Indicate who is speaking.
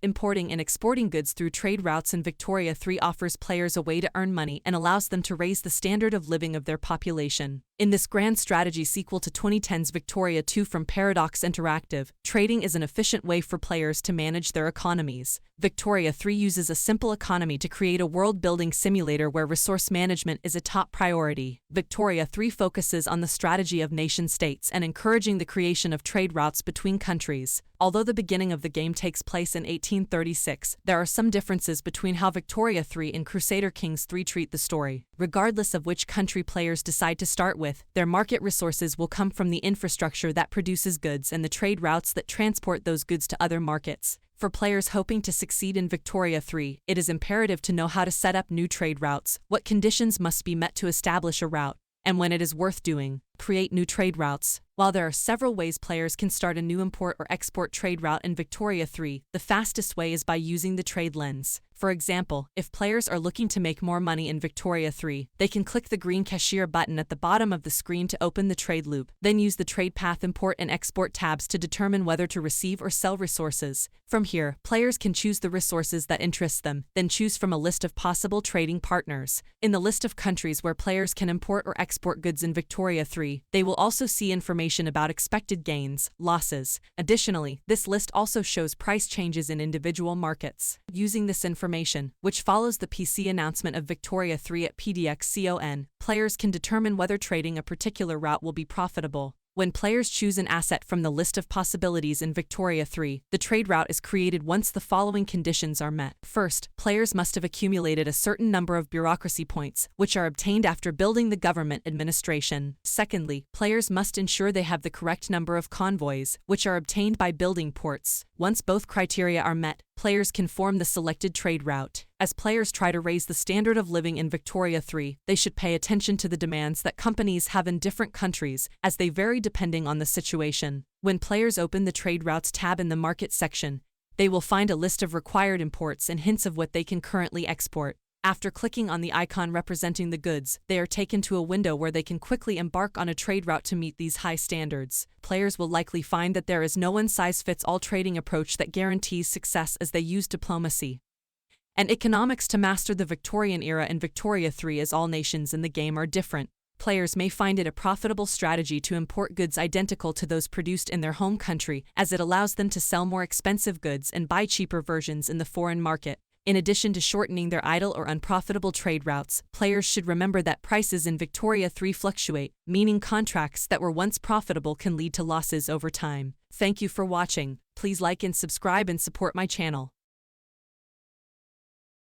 Speaker 1: Importing and exporting goods through trade routes in Victoria 3 offers players a way to earn money and allows them to raise the standard of living of their population. In this grand strategy sequel to 2010's Victoria 2 from Paradox Interactive, trading is an efficient way for players to manage their economies. Victoria 3 uses a simple economy to create a world-building simulator where resource management is a top priority. Victoria 3 focuses on the strategy of nation-states and encouraging the creation of trade routes between countries. Although the beginning of the game takes place in 1836, there are some differences between how Victoria 3 and Crusader Kings 3 treat the story. Regardless of which country players decide to start with, their market resources will come from the infrastructure that produces goods and the trade routes that transport those goods to other markets. For players hoping to succeed in Victoria 3, it is imperative to know how to set up new trade routes, what conditions must be met to establish a route, and when it is worth doing. Create new trade routes. While there are several ways players can start a new import or export trade route in Victoria 3, the fastest way is by using the trade lens. For example, if players are looking to make more money in Victoria 3, they can click the green cashier button at the bottom of the screen to open the trade loop, then use the trade path import and export tabs to determine whether to receive or sell resources. From here, players can choose the resources that interest them, then choose from a list of possible trading partners. In the list of countries where players can import or export goods in Victoria 3, they will also see information about expected gains, losses. Additionally, this list also shows price changes in individual markets. Using this information, which follows the PC announcement of Victoria 3 at PDXCON, players can determine whether trading a particular route will be profitable. When players choose an asset from the list of possibilities in Victoria 3, the trade route is created once the following conditions are met. First, players must have accumulated a certain number of bureaucracy points, which are obtained after building the government administration. Secondly, players must ensure they have the correct number of convoys, which are obtained by building ports. Once both criteria are met, players can form the selected trade route. As players try to raise the standard of living in Victoria 3, they should pay attention to the demands that companies have in different countries, as they vary depending on the situation. When players open the Trade Routes tab in the Market section, they will find a list of required imports and hints of what they can currently export. After clicking on the icon representing the goods, they are taken to a window where they can quickly embark on a trade route to meet these high standards. Players will likely find that there is no one-size-fits-all trading approach that guarantees success as they use diplomacy and economics to master the Victorian era in Victoria 3, as all nations in the game are different. Players may find it a profitable strategy to import goods identical to those produced in their home country, as it allows them to sell more expensive goods and buy cheaper versions in the foreign market. In addition to shortening their idle or unprofitable trade routes, players should remember that prices in Victoria 3 fluctuate, meaning contracts that were once profitable can lead to losses over time. Thank you for watching. Please like and subscribe and support my channel.